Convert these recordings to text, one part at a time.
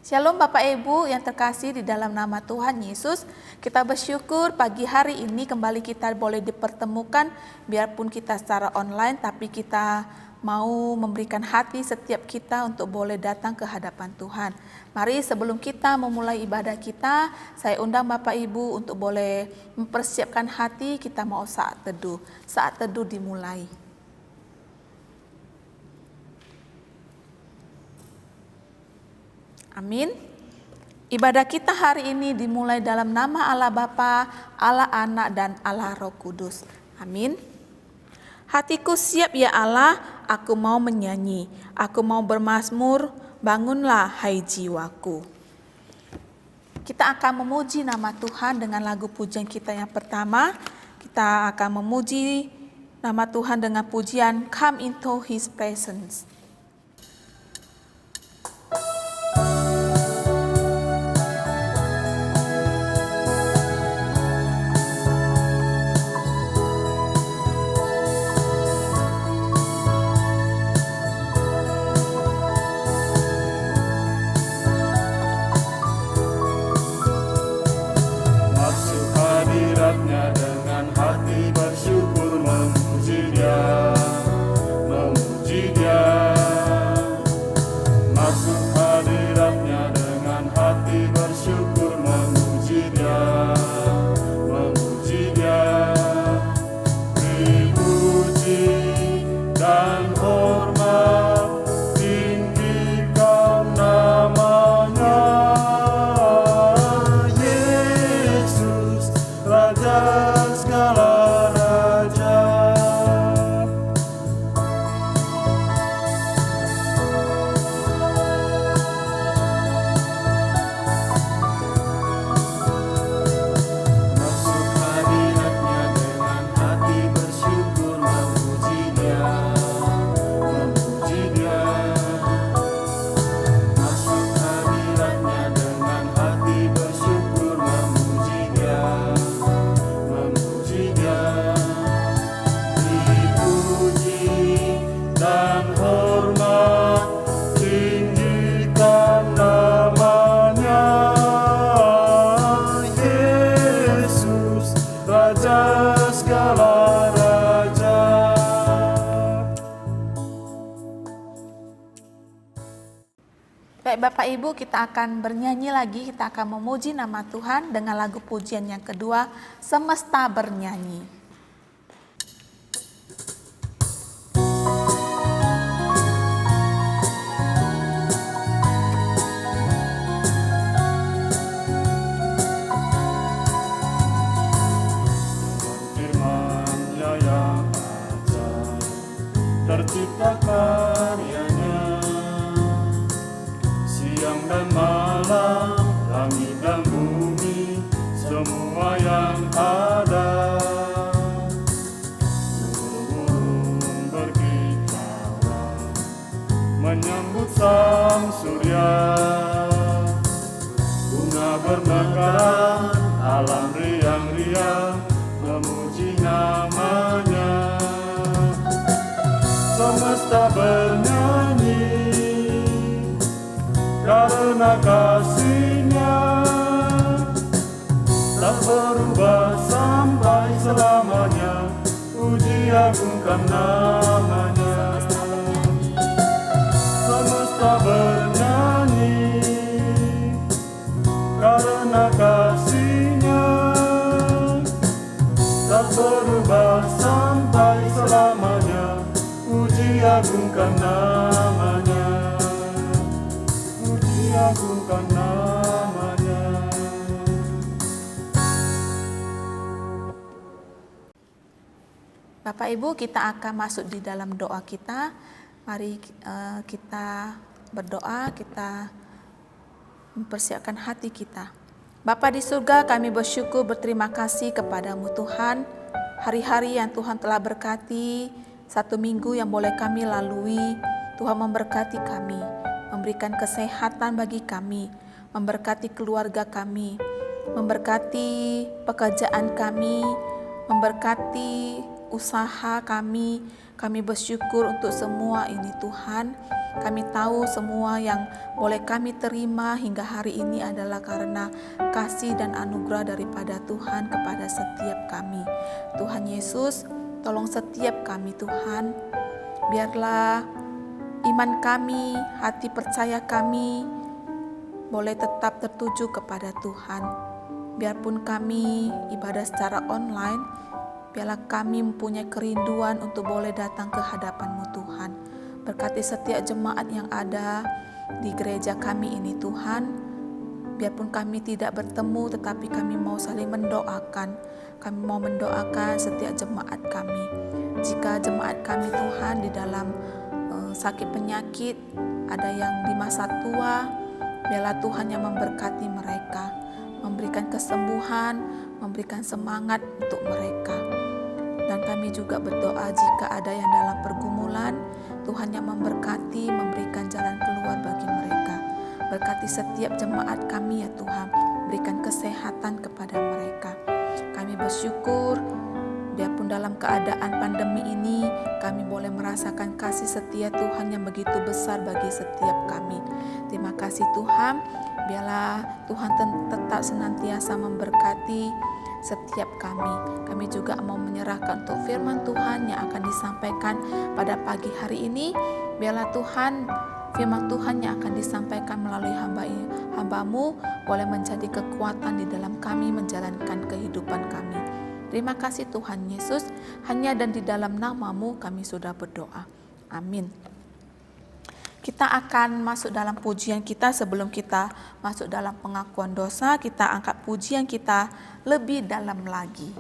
Shalom Bapak Ibu yang terkasih di dalam nama Tuhan Yesus. Kita bersyukur pagi hari ini kembali kita boleh dipertemukan, biarpun kita secara online, tapi kita mau memberikan hati setiap kita untuk boleh datang ke hadapan Tuhan. Mari sebelum kita memulai ibadah kita, saya undang Bapak Ibu untuk boleh mempersiapkan hati, kita mau saat teduh. Saat teduh dimulai. Amin. Ibadah kita hari ini dimulai dalam nama Allah Bapa, Allah Anak, dan Allah Roh Kudus. Amin. Hatiku siap ya Allah, aku mau menyanyi, aku mau bermazmur, bangunlah hai jiwaku. Kita akan memuji nama Tuhan dengan lagu pujian kita yang pertama. Kita akan memuji nama Tuhan dengan pujian Come into His Presence. Dengan hati bersyukur memuji Dia, masuk hadiratnya dengan hati bersyukur memuji Dia, dipuji dan hormat tinggikan namanya. Raja segala raja, masuk hadiratnya dengan hati bersyukur memuji Dia, masuk hadiratnya dengan hati bersyukur memuji Dia. Dan hormat tinggikan namanya. Yesus Raja segala raja. Baik Bapak Ibu, kita akan bernyanyi lagi, kita akan memuji nama Tuhan dengan lagu pujian yang kedua, Semesta Bernyanyi. Firman-Nya yang ajaib, tercipta karyanya, siang dan malam, langit dan bumi, semua yang ada. Burung-burung berkicauan menyambut sang surya, bunga bermekaran, alam riang-riang memuji namanya. Semesta bernyanyi karena kasih-Nya tak berubah sampai selamanya. Puji agungkan namanya. Semesta bernyanyi karena kasih-Nya tak berubah sampai selamanya. Puji agungkan namanya. Puji agungkan namanya. Bapak Ibu, kita akan masuk di dalam doa kita. Mari kita berdoa, kita mempersiapkan hati kita. Bapa di surga, kami bersyukur berterima kasih kepadamu Tuhan. Hari-hari yang Tuhan telah berkati, satu minggu yang boleh kami lalui, Tuhan memberkati kami, memberikan kesehatan bagi kami, memberkati keluarga kami, memberkati pekerjaan kami, memberkati usaha kami bersyukur untuk semua ini Tuhan. Kami tahu semua yang boleh kami terima hingga hari ini adalah karena kasih dan anugerah daripada Tuhan kepada setiap kami. Tuhan Yesus, tolong setiap kami Tuhan, biarlah iman kami, hati percaya kami boleh tetap tertuju kepada Tuhan. Biarpun kami ibadah secara online, biarlah kami mempunyai kerinduan untuk boleh datang ke hadapan-Mu Tuhan. Berkati setiap jemaat yang ada di gereja kami ini Tuhan. Biarpun kami tidak bertemu, tetapi kami mau saling mendoakan. Kami mau mendoakan setiap jemaat kami. Jika jemaat kami Tuhan di dalam sakit penyakit, ada yang di masa tua, biarlah Tuhan yang memberkati mereka, memberikan kesembuhan, memberikan semangat untuk mereka. Dan kami juga berdoa jika ada yang dalam pergumulan, Tuhan yang memberkati, memberikan jalan keluar bagi mereka. Berkati setiap jemaat kami ya Tuhan, berikan kesehatan kepada mereka. Kami bersyukur, biarpun dalam keadaan pandemi ini, kami boleh merasakan kasih setia Tuhan yang begitu besar bagi setiap kami. Terima kasih Tuhan, biarlah Tuhan tetap senantiasa memberkati setiap kami. Kami juga mau menyerahkan untuk firman Tuhan yang akan disampaikan pada pagi hari ini. Biarlah Tuhan, firman Tuhan yang akan disampaikan melalui hamba-Mu boleh menjadi kekuatan di dalam kami menjalankan kehidupan kami. Terima kasih Tuhan Yesus, hanya dan di dalam nama-Mu kami sudah berdoa. Amin. Kita akan masuk dalam pujian kita. Sebelum kita masuk dalam pengakuan dosa, kita angkat pujian kita lebih dalam lagi.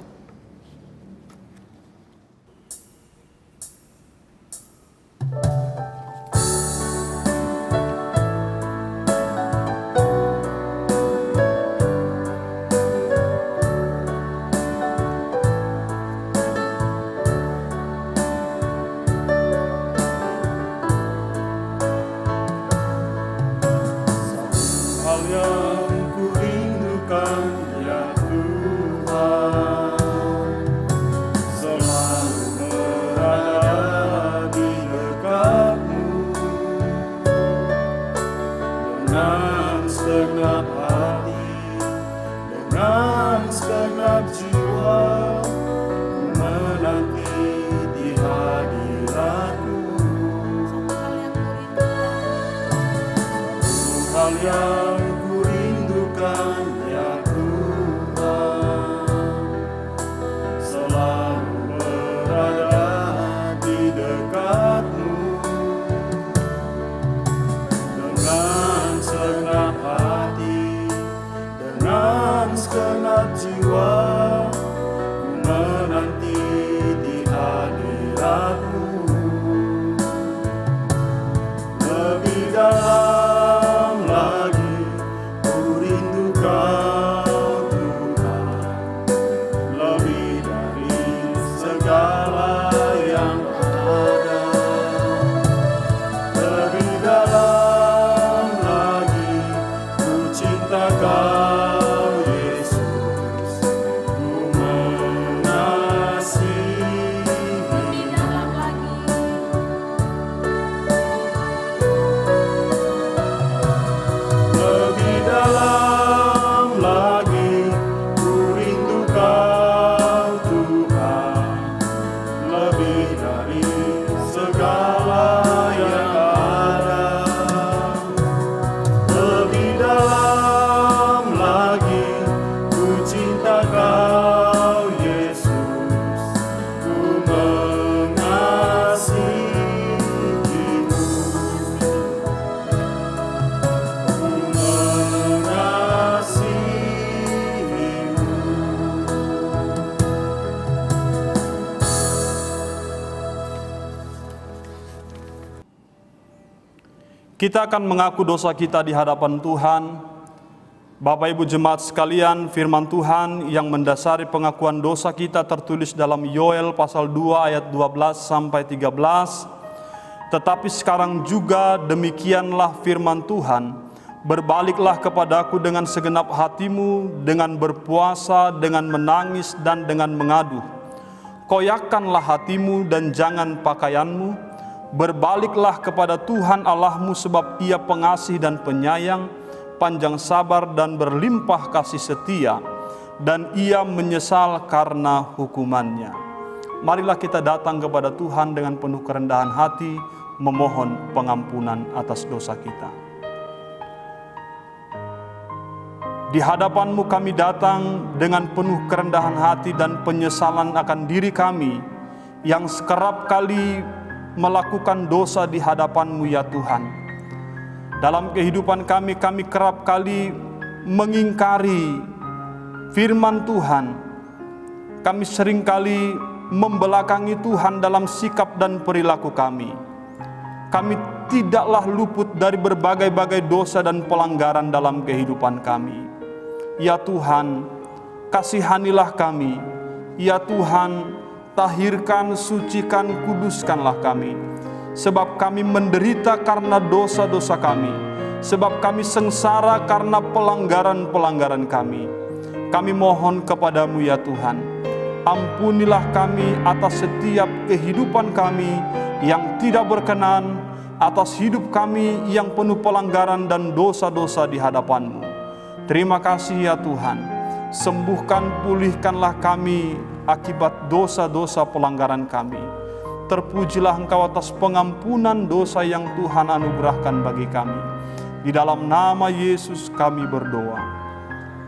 Yang ku rindukan ya Tuhan, selalu berada di dekat-Mu dengan segenap hati, dengan segenap jiwa, ku menanti di hadirat-Mu. Lebih dalam kita akan mengaku dosa kita di hadapan Tuhan. Bapak Ibu jemaat sekalian, firman Tuhan yang mendasari pengakuan dosa kita tertulis dalam Yoel pasal 2 ayat 12 sampai 13. Tetapi sekarang juga demikianlah firman Tuhan, berbaliklah kepadaku dengan segenap hatimu, dengan berpuasa, dengan menangis dan dengan mengaduh. koyakkanlah hatimu dan jangan pakaianmu, berbaliklah kepada Tuhan Allahmu sebab Ia pengasih dan penyayang, panjang sabar dan berlimpah kasih setia, dan Ia menyesal karena hukumannya. Marilah kita datang kepada Tuhan dengan penuh kerendahan hati, memohon pengampunan atas dosa kita. Di hadapan-Mu kami datang dengan penuh kerendahan hati dan penyesalan akan diri kami yang sekerap kali melakukan dosa di hadapan-Mu ya Tuhan. Dalam kehidupan kami kerap kali mengingkari firman Tuhan. Kami seringkali membelakangi Tuhan dalam sikap dan perilaku kami. Kami tidaklah luput dari berbagai-bagai dosa dan pelanggaran dalam kehidupan kami. Ya Tuhan, kasihanilah kami. Ya Tuhan, tahirkan, sucikan, kuduskanlah kami. Sebab kami menderita karena dosa-dosa kami. Sebab kami sengsara karena pelanggaran-pelanggaran kami. Kami mohon kepadamu ya Tuhan, ampunilah kami atas setiap kehidupan kami yang tidak berkenan, atas hidup kami yang penuh pelanggaran dan dosa-dosa di hadapan-Mu. Terima kasih ya Tuhan, sembuhkan, pulihkanlah kami akibat dosa-dosa pelanggaran kami. Terpujilah Engkau atas pengampunan dosa yang Tuhan anugerahkan bagi kami. Di dalam nama Yesus kami berdoa.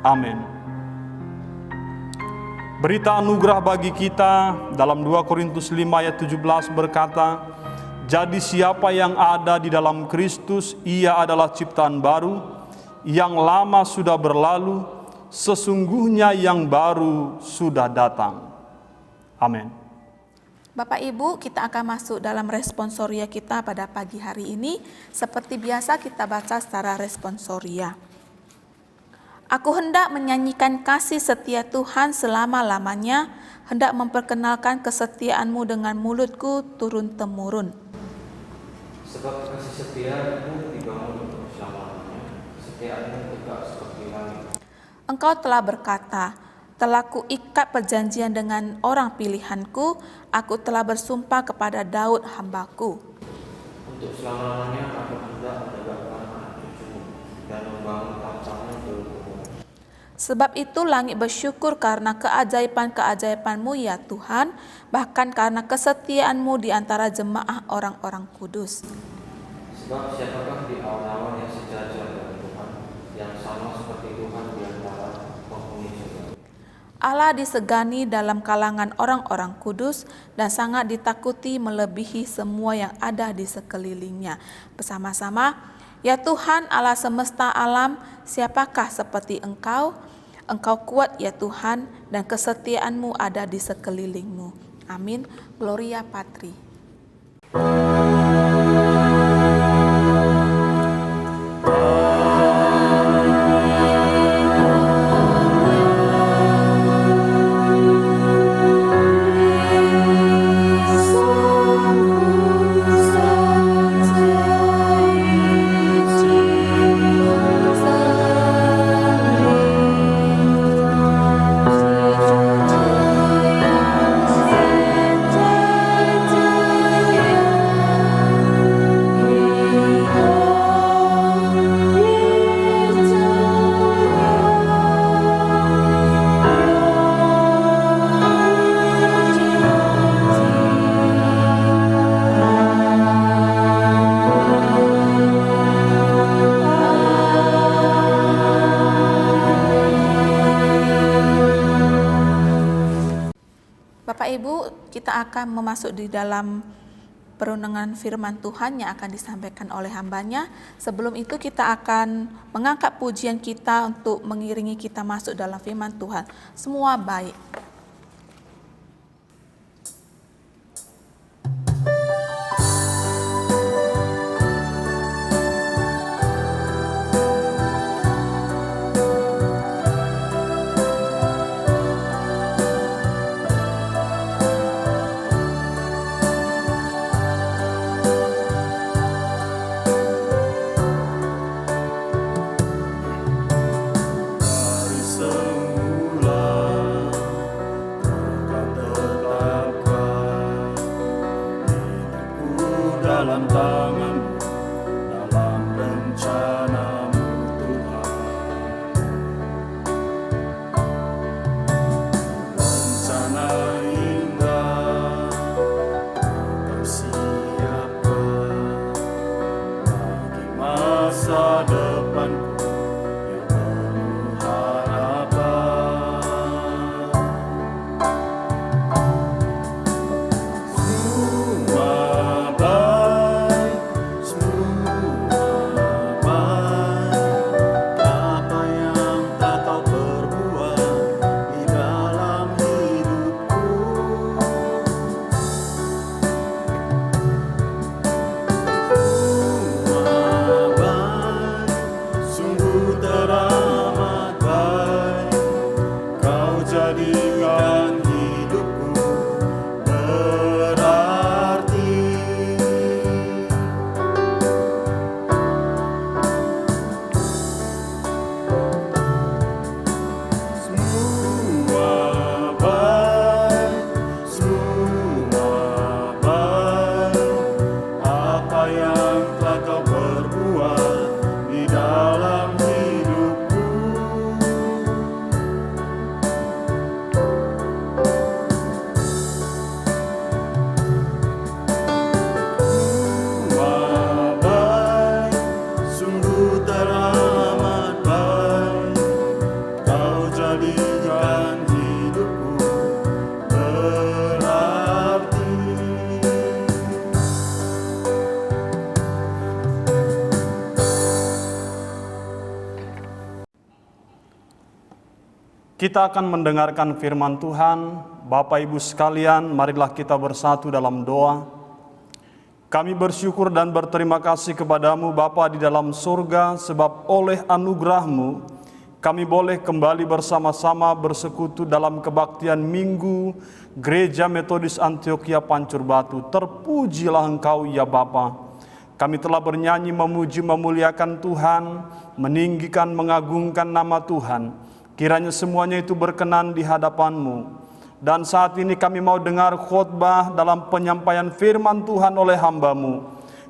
Amin. Berita anugerah bagi kita dalam 2 Korintus 5 ayat 17 berkata, jadi siapa yang ada di dalam Kristus, ia adalah ciptaan baru, yang lama sudah berlalu, sesungguhnya yang baru sudah datang. Amin. Bapak Ibu, kita akan masuk dalam responsoria kita pada pagi hari ini. Seperti biasa kita baca secara responsoria. Aku hendak menyanyikan kasih setia Tuhan selama-lamanya, hendak memperkenalkan kesetiaan-Mu dengan mulutku turun-temurun. Sebab kasih setia-Mu dibangun untuk selama-lamanya, setiamu tegak seperti langit. Engkau telah berkata, telah kuikat perjanjian dengan orang pilihanku, aku telah bersumpah kepada Daud hambaku. Untuk selama-lamanya aku hendak menegakkan anak cucumu dan membangun tahtamu turun-temurun. Sebab itu langit bersyukur karena keajaiban-keajaiban-Mu ya Tuhan, bahkan karena kesetiaan-Mu di antara jemaah orang-orang kudus. Sebab siapakah di awan-awan yang sejajar dengan Tuhan, yang sama seperti Tuhan di antara penghuni surga. Allah disegani dalam kalangan orang-orang kudus dan sangat ditakuti melebihi semua yang ada di sekelilingnya. Bersama-sama, ya Tuhan Allah semesta alam, siapakah seperti Engkau? Engkau kuat ya Tuhan, dan kesetiaan-Mu ada di sekelilingmu. Amin. Gloria Patri. Bapak Ibu, kita akan memasuki di dalam perundungan firman Tuhan yang akan disampaikan oleh hambanya. Sebelum itu kita akan mengangkat pujian kita untuk mengiringi kita masuk dalam firman Tuhan. Semua baik. Kita akan mendengarkan firman Tuhan. Bapak Ibu sekalian, marilah kita bersatu dalam doa. Kami bersyukur dan berterima kasih kepadamu Bapa di dalam surga, sebab oleh anugerah-Mu kami boleh kembali bersama-sama bersekutu dalam kebaktian Minggu Gereja Metodis Antioquia Pancur Batu. Terpujilah Engkau ya Bapa. Kami telah bernyanyi memuji memuliakan Tuhan, meninggikan mengagungkan nama Tuhan. Kiranya semuanya itu berkenan di hadapan-Mu. Dan saat ini kami mau dengar khotbah dalam penyampaian firman Tuhan oleh hamba-Mu.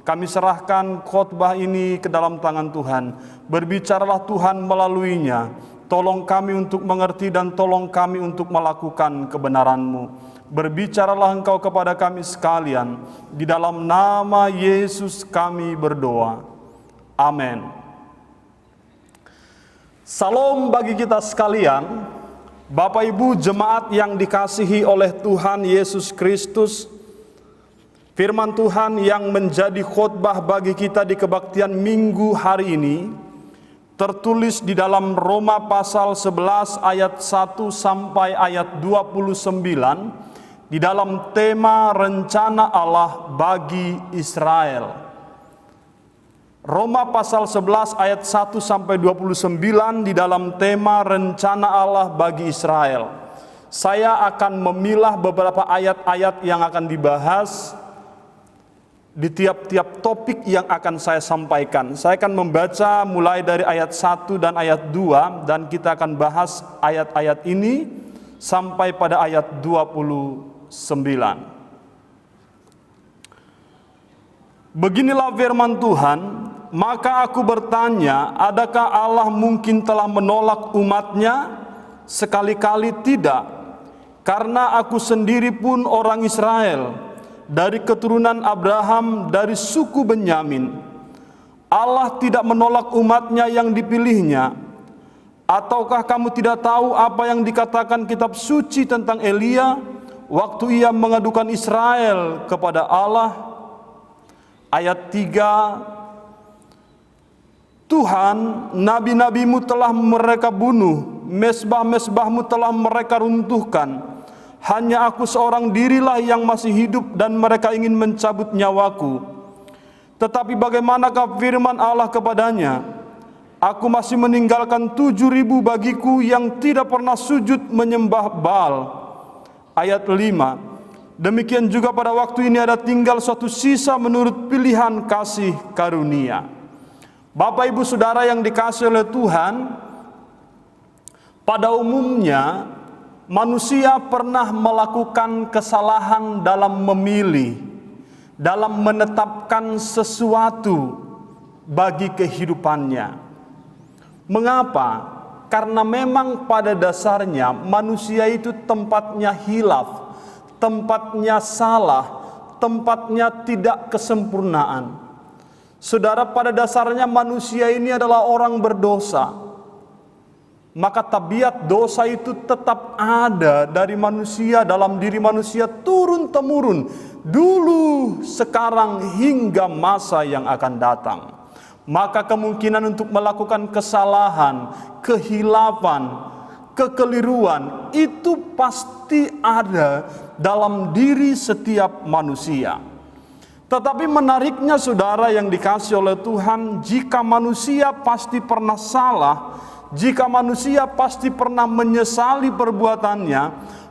Kami serahkan khotbah ini ke dalam tangan Tuhan. Berbicaralah Tuhan melaluinya. Tolong kami untuk mengerti dan tolong kami untuk melakukan kebenaran-Mu. Berbicaralah Engkau kepada kami sekalian. Di dalam nama Yesus kami berdoa. Amin. Salam bagi kita sekalian. Bapak Ibu jemaat yang dikasihi oleh Tuhan Yesus Kristus, firman Tuhan yang menjadi khotbah bagi kita di kebaktian Minggu hari ini tertulis di dalam Roma pasal 11 ayat 1 sampai ayat 29 di dalam tema rencana Allah bagi Israel. Roma pasal 11 ayat 1 sampai 29 di dalam tema rencana Allah bagi Israel. Saya akan memilah beberapa ayat-ayat yang akan dibahas di tiap-tiap topik yang akan saya sampaikan. Saya akan membaca mulai dari ayat 1 dan ayat 2 dan kita akan bahas ayat-ayat ini sampai pada ayat 29. Beginilah firman Tuhan, maka aku bertanya, adakah Allah mungkin telah menolak umatnya? Sekali-kali tidak, karena aku sendiri pun orang Israel, dari keturunan Abraham, dari suku Benyamin. Allah tidak menolak umatnya yang dipilihnya. Ataukah kamu tidak tahu apa yang dikatakan kitab suci tentang Elia, waktu ia mengadukan Israel kepada Allah? Ayat 3, Tuhan, nabi-nabimu telah mereka bunuh, mesbah-mesbahmu telah mereka runtuhkan. Hanya aku seorang dirilah yang masih hidup dan mereka ingin mencabut nyawaku. Tetapi bagaimanakah firman Allah kepadanya? Aku masih meninggalkan 7.000 bagiku yang tidak pernah sujud menyembah Baal. Ayat 5, demikian juga pada waktu ini ada tinggal suatu sisa menurut pilihan kasih karunia. Bapak Ibu Saudara yang dikasihi oleh Tuhan, pada umumnya manusia pernah melakukan kesalahan dalam memilih, dalam menetapkan sesuatu bagi kehidupannya. Mengapa? Karena memang pada dasarnya manusia itu tempatnya hilaf, tempatnya salah, tempatnya tidak kesempurnaan. Saudara, pada dasarnya manusia ini adalah orang berdosa. Maka tabiat dosa itu tetap ada dari manusia, dalam diri manusia turun-temurun, dulu, sekarang, hingga masa yang akan datang. Maka kemungkinan untuk melakukan kesalahan, kehilafan, kekeliruan itu pasti ada dalam diri setiap manusia. Tetapi menariknya saudara yang dikasihi oleh Tuhan, jika manusia pasti pernah salah, jika manusia pasti pernah menyesali perbuatannya,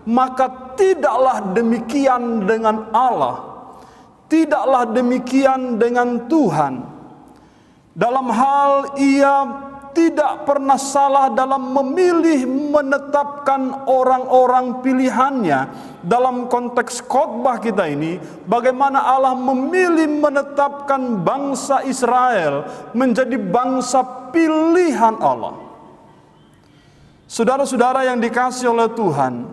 maka tidaklah demikian dengan Allah, tidaklah demikian dengan Tuhan. Dalam hal ia tidak pernah salah dalam memilih menetapkan orang-orang pilihannya. Dalam konteks khotbah kita ini, bagaimana Allah memilih menetapkan bangsa Israel menjadi bangsa pilihan Allah. Saudara-saudara yang dikasihi oleh Tuhan,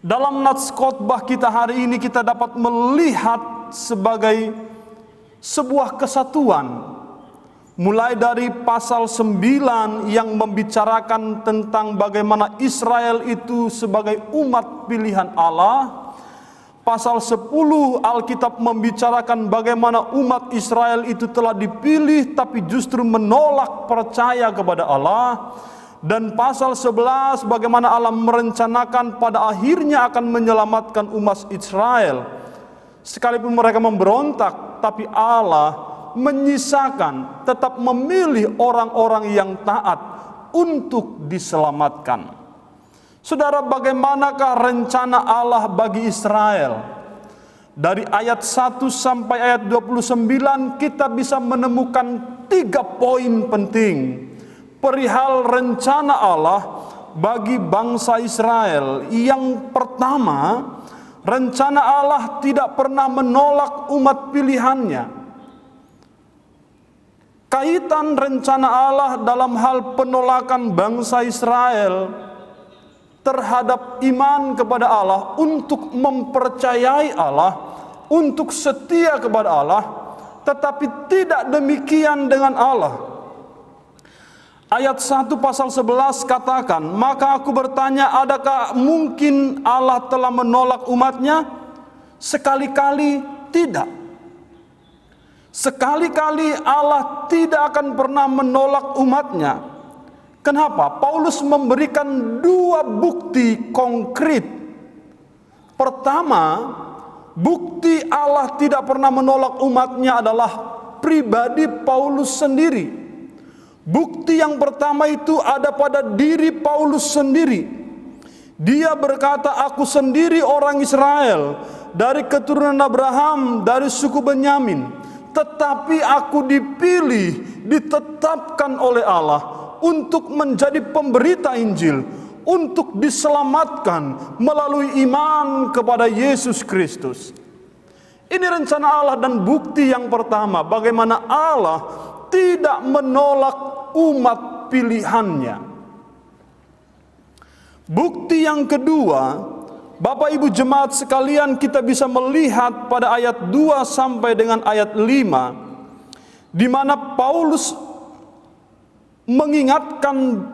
dalam nats khotbah kita hari ini kita dapat melihat sebagai sebuah kesatuan. Mulai dari pasal 9 yang membicarakan tentang bagaimana Israel itu sebagai umat pilihan Allah. Pasal 10 Alkitab membicarakan bagaimana umat Israel itu telah dipilih tapi justru menolak percaya kepada Allah. Dan pasal 11 bagaimana Allah merencanakan pada akhirnya akan menyelamatkan umat Israel. Sekalipun mereka memberontak, tapi Allah menyisakan, tetap memilih orang-orang yang taat untuk diselamatkan. Saudara, bagaimanakah rencana Allah bagi Israel? Dari ayat 1 sampai ayat 29 kita bisa menemukan 3 poin penting perihal rencana Allah bagi bangsa Israel. Yang pertama, rencana Allah tidak pernah menolak umat pilihannya. Kaitan rencana Allah dalam hal penolakan bangsa Israel terhadap iman kepada Allah, untuk mempercayai Allah, untuk setia kepada Allah, tetapi tidak demikian dengan Allah. Ayat 1 pasal 11 katakan, maka aku bertanya, adakah mungkin Allah telah menolak umatnya? Sekali-kali tidak. Sekali-kali Allah tidak akan pernah menolak umatnya. Kenapa? Paulus memberikan 2 bukti konkret. Pertama, bukti Allah tidak pernah menolak umatnya adalah pribadi Paulus sendiri. Bukti yang pertama itu ada pada diri Paulus sendiri. Dia berkata, aku sendiri orang Israel, dari keturunan Abraham, dari suku Benyamin, tetapi aku dipilih, ditetapkan oleh Allah untuk menjadi pemberita Injil, untuk diselamatkan melalui iman kepada Yesus Kristus. Ini rencana Allah dan bukti yang pertama, bagaimana Allah tidak menolak umat pilihannya. Bukti yang kedua, Bapak Ibu jemaat sekalian, kita bisa melihat pada ayat 2 sampai dengan ayat 5, di mana Paulus mengingatkan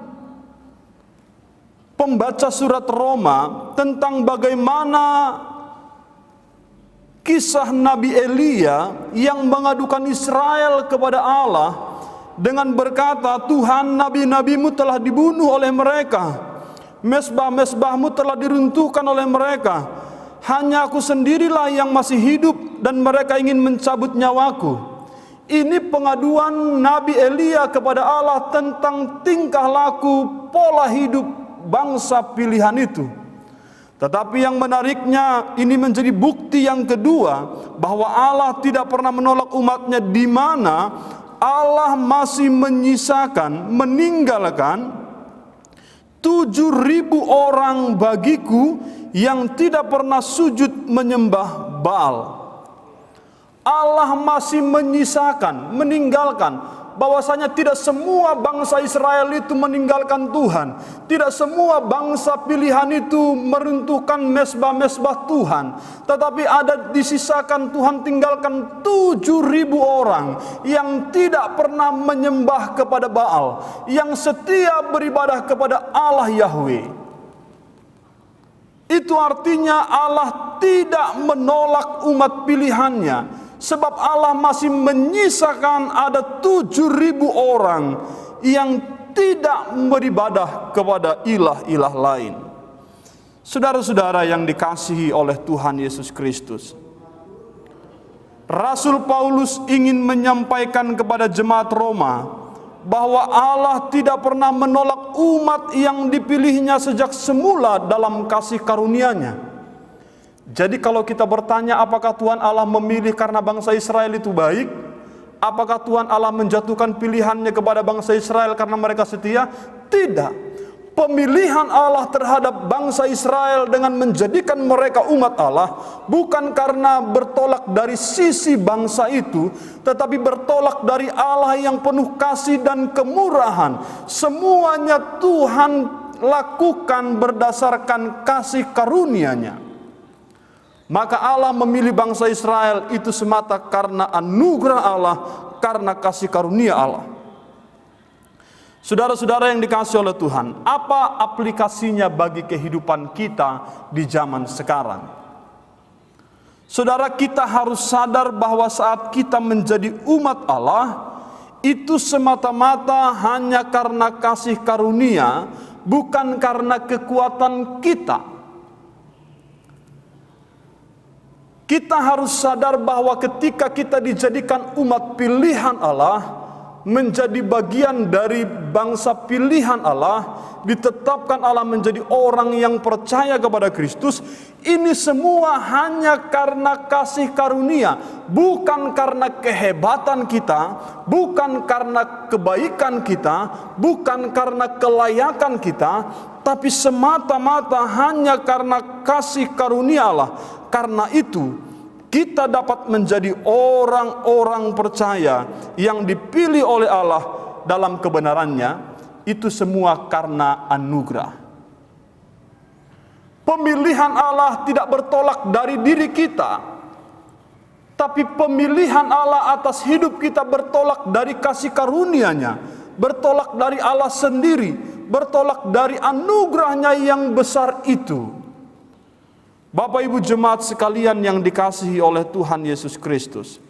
pembaca surat Roma tentang bagaimana kisah Nabi Elia yang mengadukan Israel kepada Allah dengan berkata, Tuhan, nabi-nabimu telah dibunuh oleh mereka, mesbah-mesbahmu telah diruntuhkan oleh mereka, hanya aku sendirilah yang masih hidup dan mereka ingin mencabut nyawaku. Ini pengaduan Nabi Elia kepada Allah tentang tingkah laku, pola hidup bangsa pilihan itu. Tetapi yang menariknya, ini menjadi bukti yang kedua bahwa Allah tidak pernah menolak umatnya, di mana Allah masih menyisakan, meninggalkan 7.000 orang bagiku yang tidak pernah sujud menyembah Baal. Allah masih menyisakan, meninggalkan, bahwasanya tidak semua bangsa Israel itu meninggalkan Tuhan. Tidak semua bangsa pilihan itu meruntuhkan mesbah-mesbah Tuhan. Tetapi ada disisakan, Tuhan tinggalkan 7.000 orang yang tidak pernah menyembah kepada Baal, yang setia beribadah kepada Allah Yahweh. Itu artinya Allah tidak menolak umat pilihannya. Sebab Allah masih menyisakan ada 7.000 orang yang tidak beribadah kepada ilah-ilah lain. Saudara-saudara yang dikasihi oleh Tuhan Yesus Kristus, Rasul Paulus ingin menyampaikan kepada jemaat Roma bahwa Allah tidak pernah menolak umat yang dipilihnya sejak semula dalam kasih karunia-Nya. Jadi kalau kita bertanya, apakah Tuhan Allah memilih karena bangsa Israel itu baik? Apakah Tuhan Allah menjatuhkan pilihannya kepada bangsa Israel karena mereka setia? Tidak. Pemilihan Allah terhadap bangsa Israel dengan menjadikan mereka umat Allah bukan karena bertolak dari sisi bangsa itu, tetapi bertolak dari Allah yang penuh kasih dan kemurahan. Semuanya Tuhan lakukan berdasarkan kasih karunia-Nya. Maka Allah memilih bangsa Israel itu semata karena anugerah Allah, karena kasih karunia Allah. Saudara-saudara yang dikasihi oleh Tuhan, apa aplikasinya bagi kehidupan kita di zaman sekarang? Saudara, kita harus sadar bahwa saat kita menjadi umat Allah, itu semata-mata hanya karena kasih karunia, bukan karena kekuatan kita. Kita harus sadar bahwa ketika kita dijadikan umat pilihan Allah, menjadi bagian dari bangsa pilihan Allah, ditetapkan Allah menjadi orang yang percaya kepada Kristus, ini semua hanya karena kasih karunia, bukan karena kehebatan kita, bukan karena kebaikan kita, bukan karena kelayakan kita, tapi semata-mata hanya karena kasih karunia Allah. Karena itu, kita dapat menjadi orang-orang percaya yang dipilih oleh Allah dalam kebenarannya. Itu semua karena anugerah. Pemilihan Allah tidak bertolak dari diri kita, tapi pemilihan Allah atas hidup kita bertolak dari kasih karunia-Nya, bertolak dari Allah sendiri, bertolak dari anugerah-Nya yang besar itu. Bapak Ibu jemaat sekalian yang dikasihi oleh Tuhan Yesus Kristus,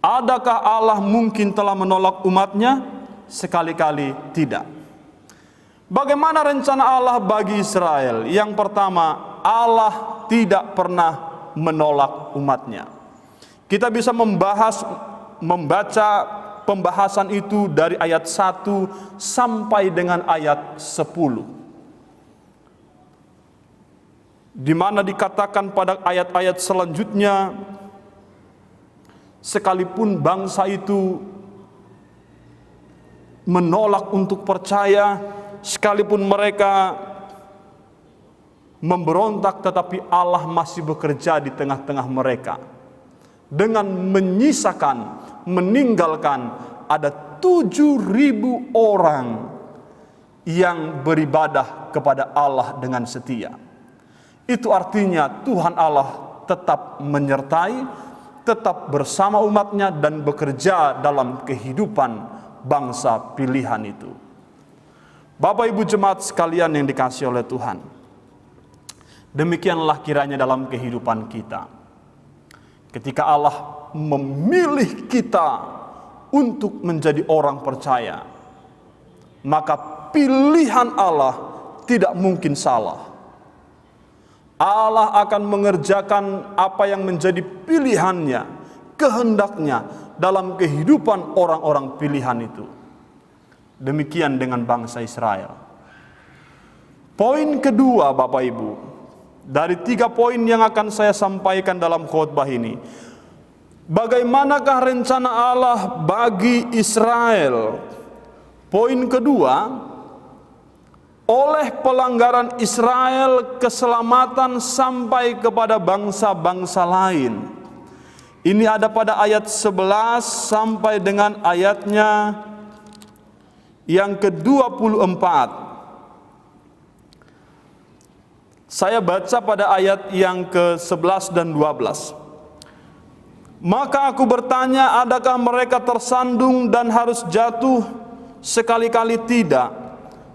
adakah Allah mungkin telah menolak umatnya? Sekali-kali tidak. Bagaimana rencana Allah bagi Israel? Yang pertama, Allah tidak pernah menolak umatnya. Kita bisa membaca pembahasan itu dari ayat 1 sampai dengan ayat 10. Di mana dikatakan pada ayat-ayat selanjutnya, sekalipun bangsa itu menolak untuk percaya, sekalipun mereka memberontak, tetapi Allah masih bekerja di tengah-tengah mereka dengan meninggalkan ada 7.000 orang yang beribadah kepada Allah dengan setia. Itu artinya Tuhan Allah tetap menyertai, tetap bersama umatnya dan bekerja dalam kehidupan bangsa pilihan itu. Bapak Ibu jemaat sekalian yang dikasihi oleh Tuhan, demikianlah kiranya dalam kehidupan kita. Ketika Allah memilih kita untuk menjadi orang percaya, maka pilihan Allah tidak mungkin salah. Allah akan mengerjakan apa yang menjadi pilihannya, kehendaknya dalam kehidupan orang-orang pilihan itu. Demikian dengan bangsa Israel. Poin kedua Bapak Ibu, dari 3 poin yang akan saya sampaikan dalam khotbah ini, bagaimanakah rencana Allah bagi Israel? Poin kedua, oleh pelanggaran Israel keselamatan sampai kepada bangsa-bangsa lain. Ini ada pada ayat 11 sampai dengan ayatnya yang ke-24. Saya baca pada ayat yang ke-11 dan 12. Maka aku bertanya, adakah mereka tersandung dan harus jatuh? Sekali-kali tidak.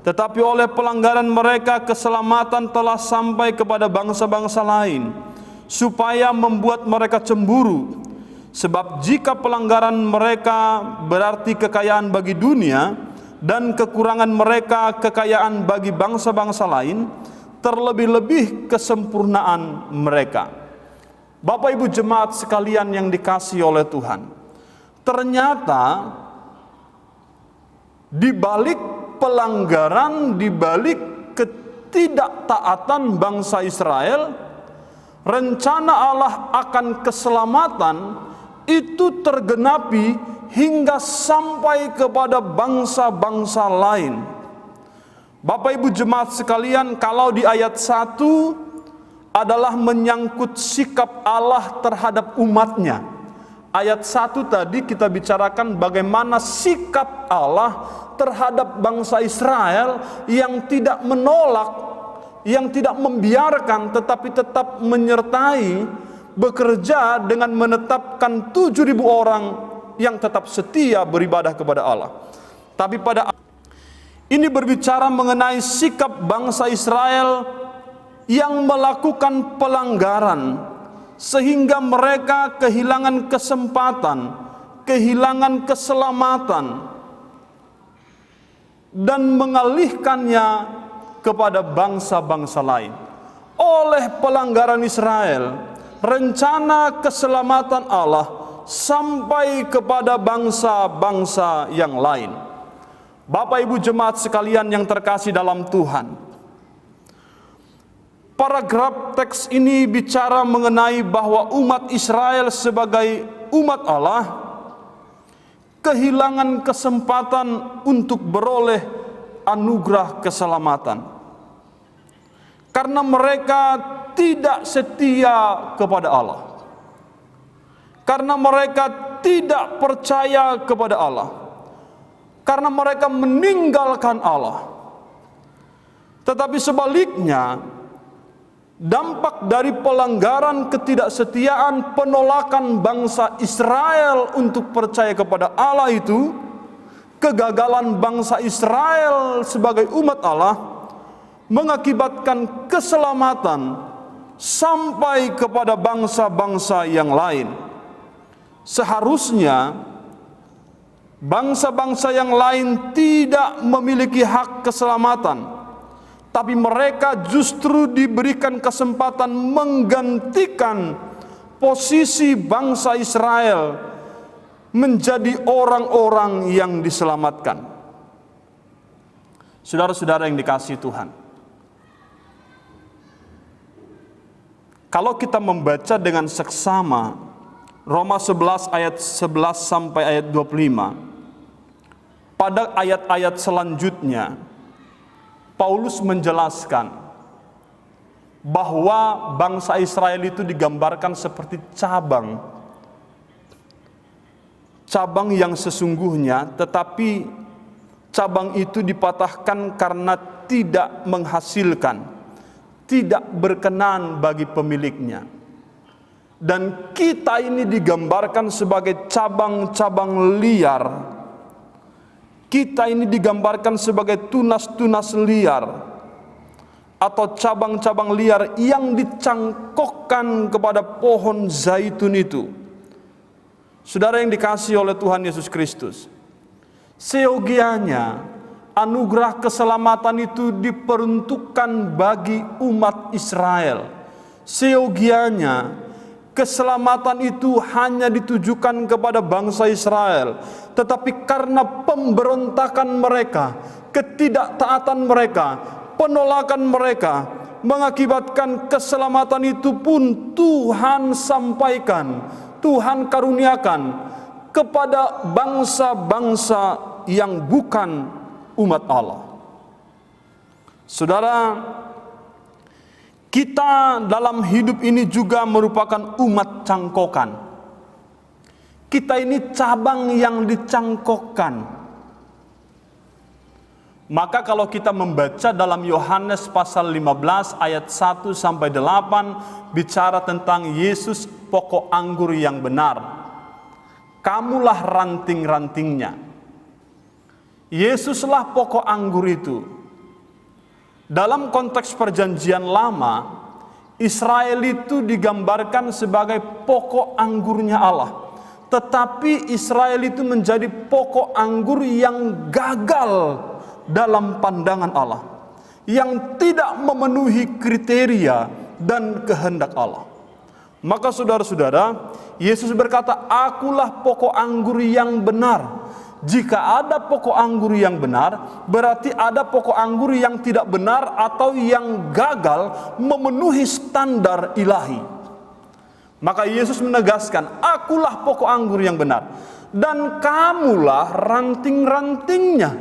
Tetapi oleh pelanggaran mereka keselamatan telah sampai kepada bangsa-bangsa lain, supaya membuat mereka cemburu. Sebab jika pelanggaran mereka berarti kekayaan bagi dunia, dan kekurangan mereka kekayaan bagi bangsa-bangsa lain, terlebih-lebih kesempurnaan mereka. Bapak Ibu jemaat sekalian yang dikasihi oleh Tuhan, ternyata di balik pelanggaran, di balik ketidaktaatan bangsa Israel, rencana Allah akan keselamatan itu tergenapi hingga sampai kepada bangsa-bangsa lain. Bapak Ibu jemaat sekalian, kalau di ayat 1 adalah menyangkut sikap Allah terhadap umatnya. Ayat 1 tadi kita bicarakan bagaimana sikap Allah terhadap bangsa Israel yang tidak menolak, yang tidak membiarkan, tetapi tetap menyertai, bekerja dengan menetapkan 7.000 orang yang tetap setia beribadah kepada Allah. Tapi pada ini berbicara mengenai sikap bangsa Israel yang melakukan pelanggaran, sehingga mereka kehilangan kesempatan, kehilangan keselamatan dan mengalihkannya kepada bangsa-bangsa lain. Oleh pelanggaran Israel, rencana keselamatan Allah sampai kepada bangsa-bangsa yang lain. Bapak Ibu jemaat sekalian yang terkasih dalam Tuhan, paragraf teks ini bicara mengenai bahwa umat Israel sebagai umat Allah kehilangan kesempatan untuk beroleh anugerah keselamatan karena mereka tidak setia kepada Allah, karena mereka tidak percaya kepada Allah, karena mereka meninggalkan Allah. Tetapi sebaliknya, dampak dari pelanggaran ketidaksetiaan, penolakan bangsa Israel untuk percaya kepada Allah itu, kegagalan bangsa Israel sebagai umat Allah mengakibatkan keselamatan sampai kepada bangsa-bangsa yang lain. Seharusnya bangsa-bangsa yang lain tidak memiliki hak keselamatan, tapi mereka justru diberikan kesempatan menggantikan posisi bangsa Israel menjadi orang-orang yang diselamatkan. Saudara-saudara yang dikasihi Tuhan, kalau kita membaca dengan seksama Roma 11 ayat 11 sampai ayat 25, pada ayat-ayat selanjutnya Paulus menjelaskan bahwa bangsa Israel itu digambarkan seperti cabang yang sesungguhnya, tetapi cabang itu dipatahkan karena tidak menghasilkan, tidak berkenan bagi pemiliknya. Dan kita ini digambarkan sebagai cabang-cabang liar. Kita ini digambarkan sebagai tunas-tunas liar atau cabang-cabang liar yang dicangkokkan kepada pohon zaitun itu. Saudara yang dikasihi oleh Tuhan Yesus Kristus, seyogianya anugerah keselamatan itu diperuntukkan bagi umat Israel. Seyogianya keselamatan itu hanya ditujukan kepada bangsa Israel, tetapi karena pemberontakan mereka, ketidaktaatan mereka, penolakan mereka, mengakibatkan keselamatan itu pun Tuhan sampaikan, Tuhan karuniakan kepada bangsa-bangsa yang bukan umat Allah. Saudara, kita dalam hidup ini juga merupakan umat cangkokan. Kita ini cabang yang dicangkokkan. Maka kalau kita membaca dalam Yohanes pasal 15 ayat 1 sampai 8 bicara tentang Yesus pokok anggur yang benar. Kamulah ranting-rantingnya. Yesuslah pokok anggur itu. Dalam konteks perjanjian lama, Israel itu digambarkan sebagai pokok anggurnya Allah. Tetapi Israel itu menjadi pokok anggur yang gagal dalam pandangan Allah, yang tidak memenuhi kriteria dan kehendak Allah. Maka saudara-saudara, Yesus berkata, "Akulah pokok anggur yang benar." Jika ada pokok anggur yang benar, berarti ada pokok anggur yang tidak benar atau yang gagal memenuhi standar ilahi. Maka Yesus menegaskan, "Akulah pokok anggur yang benar, dan kamulah ranting-rantingnya."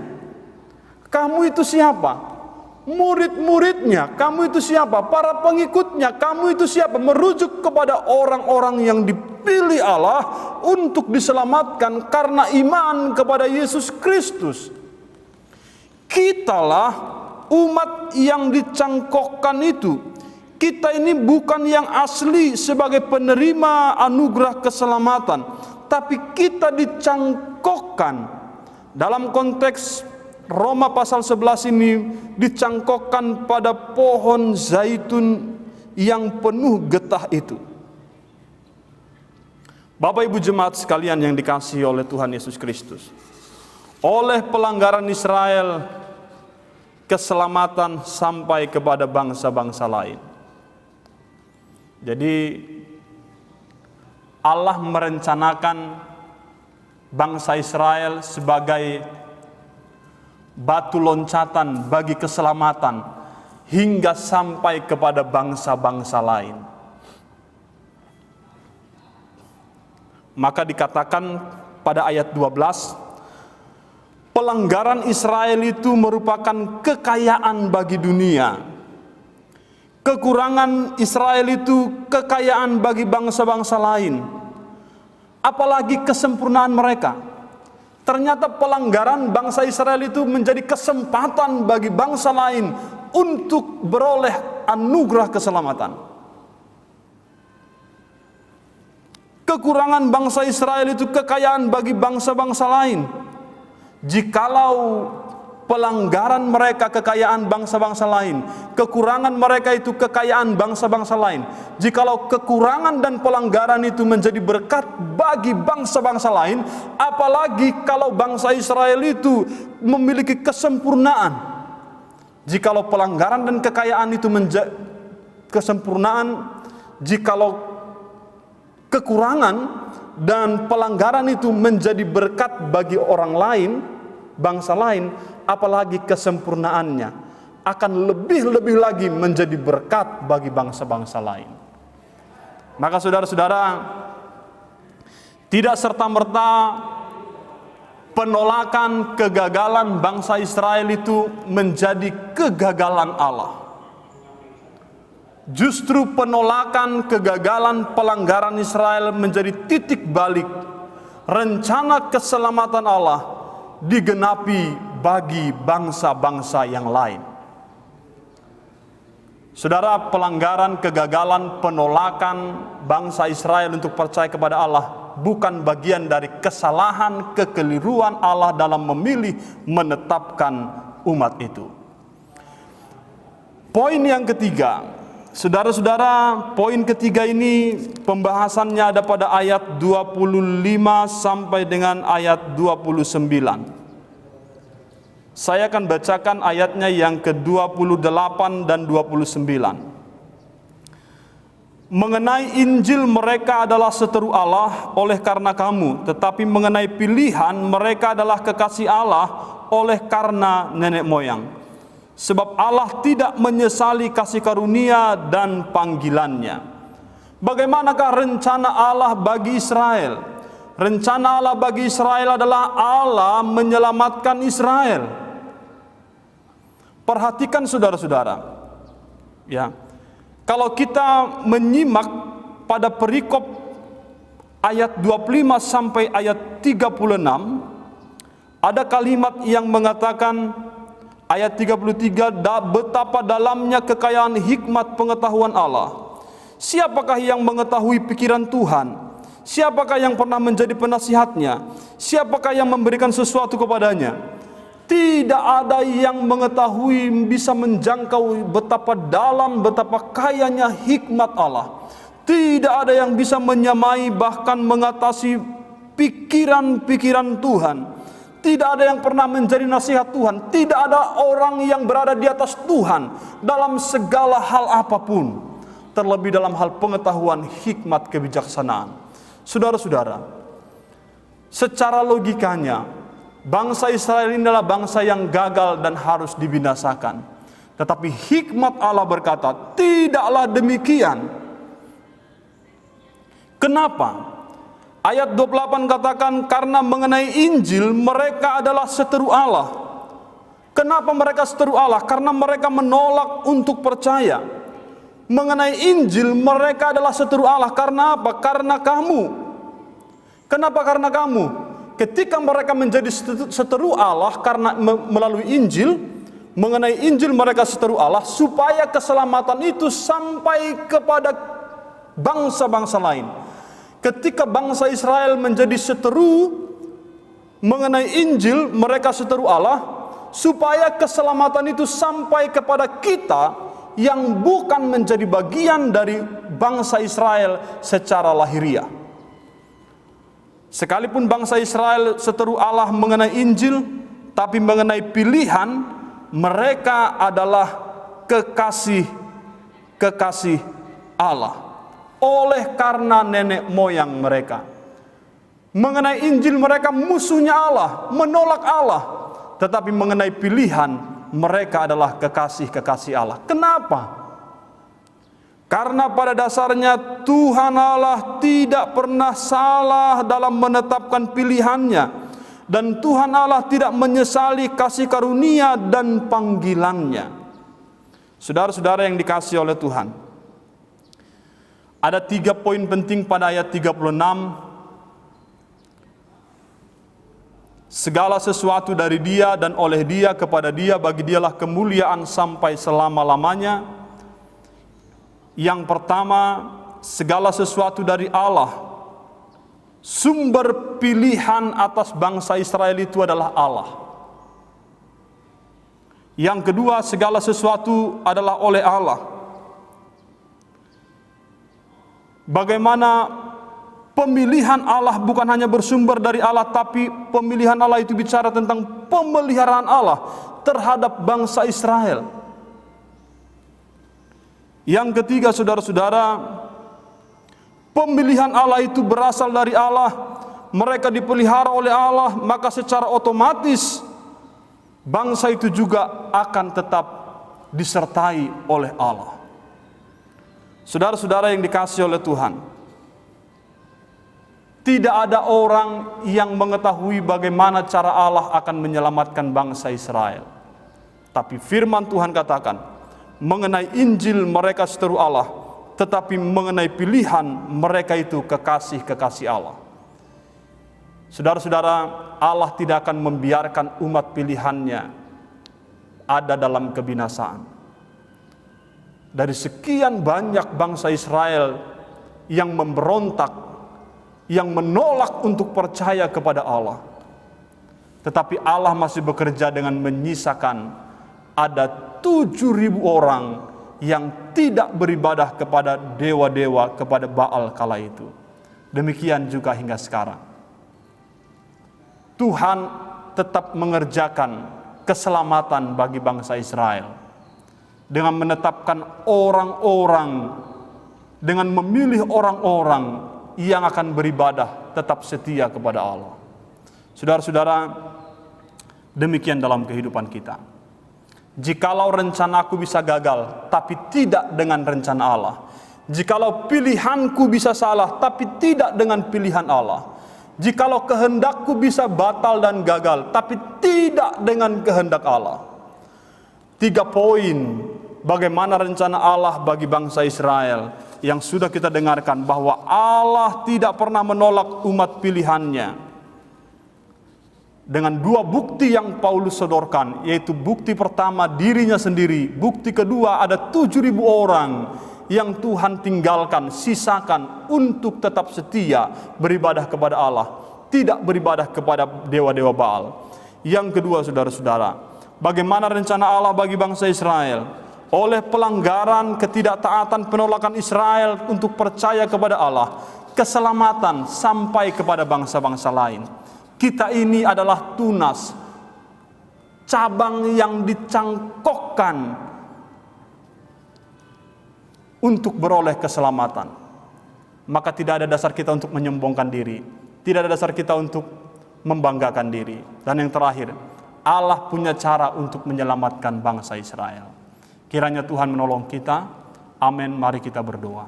Kamu itu siapa? Murid-muridnya. Kamu itu siapa? Para pengikutnya. Kamu itu siapa? Merujuk kepada orang-orang yang dipilih Allah untuk diselamatkan karena iman kepada Yesus Kristus. Kitalah umat yang dicangkokkan itu. Kita ini bukan yang asli sebagai penerima anugerah keselamatan, tapi kita dicangkokkan. Dalam konteks Roma pasal 11 ini dicangkokkan pada pohon zaitun yang penuh getah itu. Bapak Ibu jemaat sekalian yang dikasihi oleh Tuhan Yesus Kristus, oleh pelanggaran Israel, keselamatan sampai kepada bangsa-bangsa lain. Jadi Allah merencanakan bangsa Israel sebagai batu loncatan bagi keselamatan hingga sampai kepada bangsa-bangsa lain. Maka dikatakan pada ayat 12, pelanggaran Israel itu merupakan kekayaan bagi dunia. Kekurangan Israel itu kekayaan bagi bangsa-bangsa lain. Apalagi kesempurnaan mereka. Ternyata pelanggaran bangsa Israel itu menjadi kesempatan bagi bangsa lain untuk beroleh anugerah keselamatan. Kekurangan bangsa Israel itu kekayaan bagi bangsa-bangsa lain. Jikalau pelanggaran mereka kekayaan bangsa-bangsa lain, kekurangan mereka itu kekayaan bangsa-bangsa lain. Jikalau kekurangan dan pelanggaran itu menjadi berkat bagi bangsa-bangsa lain, apalagi kalau bangsa Israel itu memiliki kesempurnaan. Jikalau pelanggaran dan kekayaan itu menjadi kesempurnaan, jikalau kekurangan dan pelanggaran itu menjadi berkat bagi orang lain, bangsa lain, apalagi kesempurnaannya akan lebih-lebih lagi menjadi berkat bagi bangsa-bangsa lain. Maka saudara-saudara, tidak serta-merta penolakan kegagalan bangsa Israel itu menjadi kegagalan Allah. Justru penolakan kegagalan pelanggaran Israel menjadi titik balik rencana keselamatan Allah digenapi bagi bangsa-bangsa yang lain. Saudara, pelanggaran, kegagalan, penolakan bangsa Israel untuk percaya kepada Allah bukan bagian dari kesalahan, kekeliruan Allah dalam memilih menetapkan umat itu. Poin yang ketiga, saudara-saudara, poin ketiga ini pembahasannya ada pada ayat 25 sampai dengan ayat 29. Saya akan bacakan ayatnya yang ke-28 dan 29. Mengenai Injil mereka adalah seteru Allah oleh karena kamu, tetapi mengenai pilihan mereka adalah kekasih Allah oleh karena nenek moyang. Sebab Allah tidak menyesali kasih karunia dan panggilannya. Bagaimanakah rencana Allah bagi Israel? Rencana Allah bagi Israel adalah Allah menyelamatkan Israel. Perhatikan saudara-saudara, ya. Kalau kita menyimak pada perikop ayat 25 sampai ayat 36, ada kalimat yang mengatakan, ayat 33, betapa dalamnya kekayaan hikmat pengetahuan Allah. Siapakah yang mengetahui pikiran Tuhan? Siapakah yang pernah menjadi penasihatnya? Siapakah yang memberikan sesuatu kepadanya? Tidak ada yang mengetahui, bisa menjangkau betapa dalam, betapa kayanya hikmat Allah. Tidak ada yang bisa menyamai, bahkan mengatasi pikiran-pikiran Tuhan. Tidak ada yang pernah menjadi nasihat Tuhan. Tidak ada orang yang berada di atas Tuhan dalam segala hal apapun, terlebih dalam hal pengetahuan, hikmat, kebijaksanaan. Saudara-saudara, secara logikanya bangsa Israel ini adalah bangsa yang gagal dan harus dibinasakan. Tetapi hikmat Allah berkata, tidaklah demikian. Kenapa? Ayat 28 katakan, karena mengenai Injil mereka adalah seteru Allah. Kenapa mereka seteru Allah? Karena mereka menolak untuk percaya. Mengenai Injil mereka adalah seteru Allah. Karena apa? Karena kamu. Kenapa karena kamu? Ketika mereka menjadi seteru Allah karena melalui Injil, mengenai Injil mereka seteru Allah supaya keselamatan itu sampai kepada bangsa-bangsa lain. Ketika bangsa Israel menjadi seteru mengenai Injil, mereka seteru Allah supaya keselamatan itu sampai kepada kita yang bukan menjadi bagian dari bangsa Israel secara lahiriah. Sekalipun bangsa Israel seteru Allah mengenai Injil, tapi mengenai pilihan, mereka adalah kekasih Allah oleh karena nenek moyang mereka. Mengenai Injil mereka musuhnya Allah, menolak Allah. Tetapi mengenai pilihan, mereka adalah kekasih Allah. Kenapa? Karena pada dasarnya Tuhan Allah tidak pernah salah dalam menetapkan pilihannya. Dan Tuhan Allah tidak menyesali kasih karunia dan panggilannya. Saudara-saudara yang dikasihi oleh Tuhan, ada 3 poin penting pada ayat 36. Segala sesuatu dari Dia dan oleh Dia kepada Dia, bagi Dialah kemuliaan sampai selama-lamanya. Yang pertama, segala sesuatu dari Allah. Sumber pilihan atas bangsa Israel itu adalah Allah. Yang kedua, segala sesuatu adalah oleh Allah. Bagaimana pemilihan Allah bukan hanya bersumber dari Allah, tapi pemilihan Allah itu bicara tentang pemeliharaan Allah terhadap bangsa Israel. Yang ketiga, saudara-saudara, pemilihan Allah itu berasal dari Allah. Mereka dipelihara oleh Allah, maka secara otomatis bangsa itu juga akan tetap disertai oleh Allah. Saudara-saudara yang dikasihi oleh Tuhan, tidak ada orang yang mengetahui bagaimana cara Allah akan menyelamatkan bangsa Israel. Tapi firman Tuhan katakan, mengenai Injil mereka seteru Allah, tetapi mengenai pilihan mereka itu kekasih Allah. Saudara-saudara, Allah tidak akan membiarkan umat pilihannya ada dalam kebinasaan. Dari sekian banyak bangsa Israel yang memberontak, yang menolak untuk percaya kepada Allah, tetapi Allah masih bekerja dengan menyisakan ada 7.000 orang yang tidak beribadah kepada dewa-dewa, kepada Baal kala itu. Demikian juga hingga sekarang. Tuhan tetap mengerjakan keselamatan bagi bangsa Israel dengan menetapkan orang-orang, dengan memilih orang-orang yang akan beribadah tetap setia kepada Allah. Saudara-saudara, demikian dalam kehidupan kita. Jikalau rencanaku bisa gagal, tapi tidak dengan rencana Allah. Jikalau pilihanku bisa salah, tapi tidak dengan pilihan Allah. Jikalau kehendakku bisa batal dan gagal, tapi tidak dengan kehendak Allah. 3 poin bagaimana rencana Allah bagi bangsa Israel yang sudah kita dengarkan, bahwa Allah tidak pernah menolak umat pilihannya. Dengan 2 bukti yang Paulus sodorkan, yaitu bukti pertama dirinya sendiri, bukti kedua ada 7.000 orang yang Tuhan tinggalkan, sisakan untuk tetap setia beribadah kepada Allah, tidak beribadah kepada dewa-dewa Baal. Yang kedua, saudara-saudara, bagaimana rencana Allah bagi bangsa Israel? Oleh pelanggaran, ketidaktaatan, penolakan Israel untuk percaya kepada Allah, keselamatan sampai kepada bangsa-bangsa lain. Kita ini adalah tunas, cabang yang dicangkokkan untuk beroleh keselamatan. Maka tidak ada dasar kita untuk menyombongkan diri, tidak ada dasar kita untuk membanggakan diri. Dan yang terakhir, Allah punya cara untuk menyelamatkan bangsa Israel. Kiranya Tuhan menolong kita. Amin. Mari kita berdoa.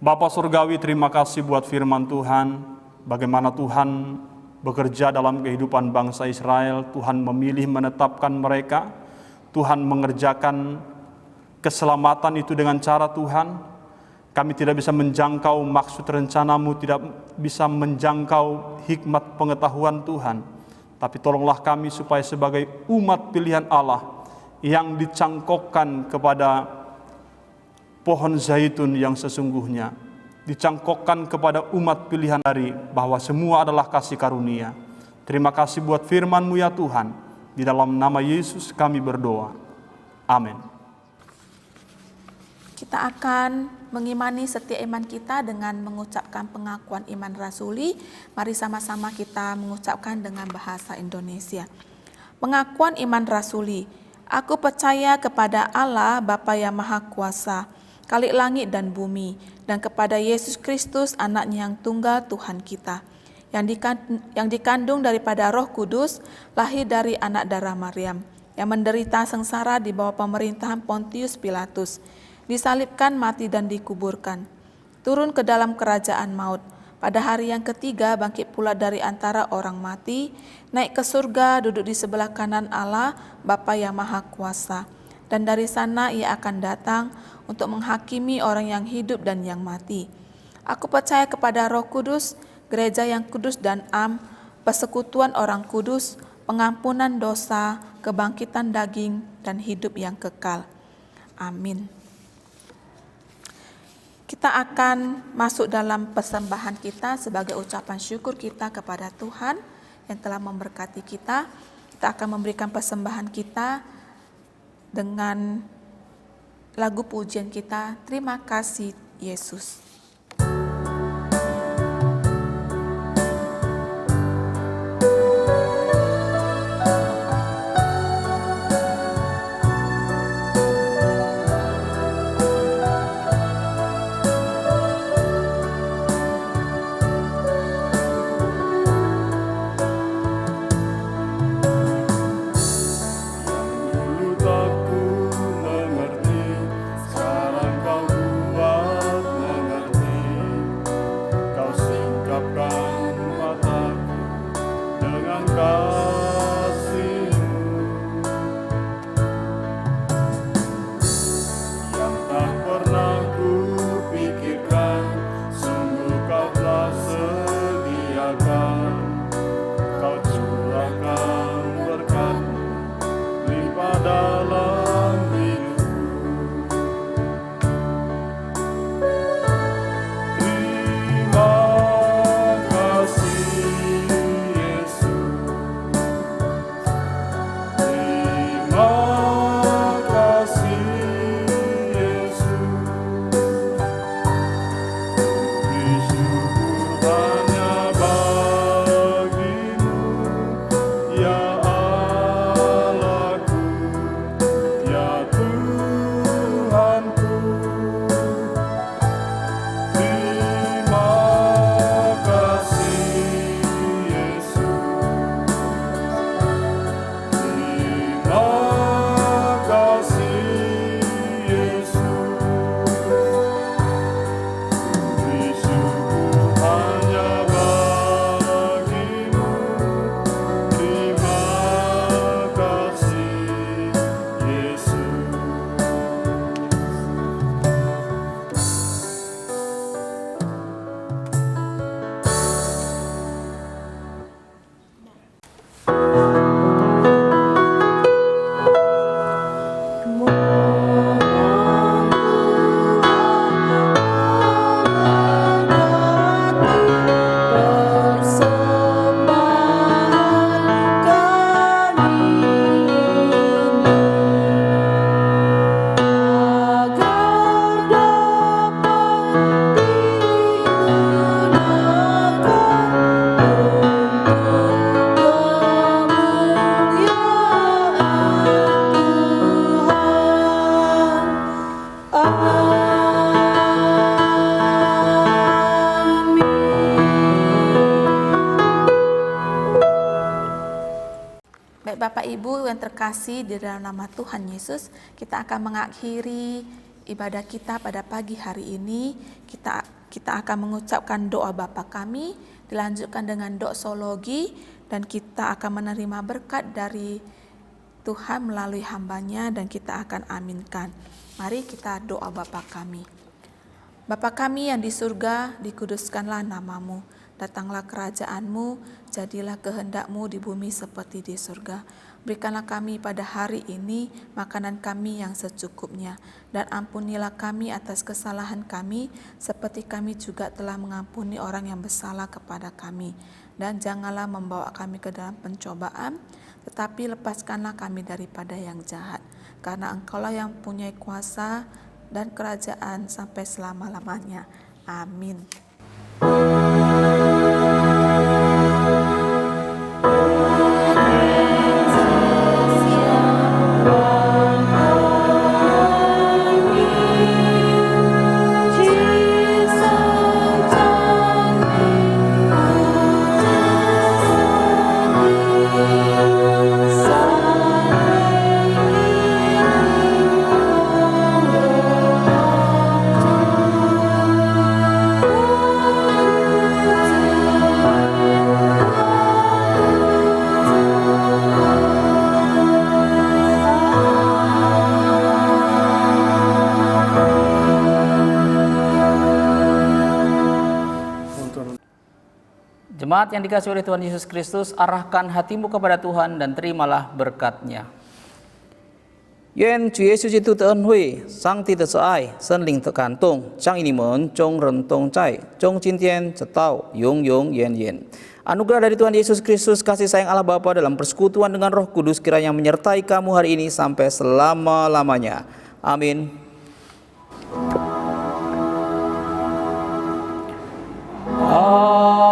Bapa Surgawi, terima kasih buat firman Tuhan. Bagaimana Tuhan bekerja dalam kehidupan bangsa Israel. Tuhan memilih menetapkan mereka. Tuhan mengerjakan keselamatan itu dengan cara Tuhan. Kami tidak bisa menjangkau maksud rencanamu, tidak bisa menjangkau hikmat pengetahuan Tuhan. Tapi tolonglah kami supaya sebagai umat pilihan Allah yang dicangkokkan kepada pohon zaitun yang sesungguhnya, dicangkokkan kepada umat pilihan dari bahwa semua adalah kasih karunia. Terima kasih buat firman-Mu ya Tuhan. Di dalam nama Yesus kami berdoa. Amin. Kita akan mengimani setiap iman kita dengan mengucapkan pengakuan iman rasuli. Mari sama-sama kita mengucapkan dengan bahasa Indonesia. Pengakuan iman rasuli. Aku percaya kepada Allah Bapa yang Maha Kuasa, Khalik langit dan bumi, dan kepada Yesus Kristus, anaknya yang tunggal Tuhan kita, yang dikandung daripada Roh Kudus, lahir dari anak darah Maryam, yang menderita sengsara di bawah pemerintahan Pontius Pilatus, disalibkan, mati dan dikuburkan, turun ke dalam kerajaan maut. Pada hari yang ketiga bangkit pula dari antara orang mati, naik ke surga, duduk di sebelah kanan Allah Bapa yang Maha Kuasa. Dan dari sana ia akan datang untuk menghakimi orang yang hidup dan yang mati. Aku percaya kepada Roh Kudus, gereja yang kudus dan am, persekutuan orang kudus, pengampunan dosa, kebangkitan daging, dan hidup yang kekal. Amin. Kita akan masuk dalam persembahan kita sebagai ucapan syukur kita kepada Tuhan yang telah memberkati kita. Kita akan memberikan persembahan kita dengan lagu pujian kita, Terima Kasih Yesus. Baik Bapak Ibu yang terkasih di dalam nama Tuhan Yesus, kita akan mengakhiri ibadah kita pada pagi hari ini. Kita akan mengucapkan doa Bapa kami, dilanjutkan dengan doksologi, dan kita akan menerima berkat dari Tuhan melalui hambanya dan kita akan aminkan. Mari kita doa Bapa kami. Bapa kami yang di surga, dikuduskanlah namamu. Datanglah kerajaan-Mu, jadilah kehendak-Mu di bumi seperti di surga. Berikanlah kami pada hari ini makanan kami yang secukupnya, dan ampunilah kami atas kesalahan kami, seperti kami juga telah mengampuni orang yang bersalah kepada kami. Dan janganlah membawa kami ke dalam pencobaan, tetapi lepaskanlah kami daripada yang jahat. Karena Engkaulah yang punya kuasa dan kerajaan sampai selama-lamanya. Amin. Jemaat yang dikasihi oleh Tuhan Yesus Kristus, arahkan hatimu kepada Tuhan dan terimalah berkat-Nya. 愿主耶稣基督的恩惠、上帝的慈爱、圣灵的感动，降临你们众人同在，从今天直到永永远远。Anugerah dari Tuhan Yesus Kristus, kasih sayang Allah Bapa dalam persekutuan dengan Roh Kudus kiranya menyertai kamu hari ini sampai selama-lamanya. Amin. Amin.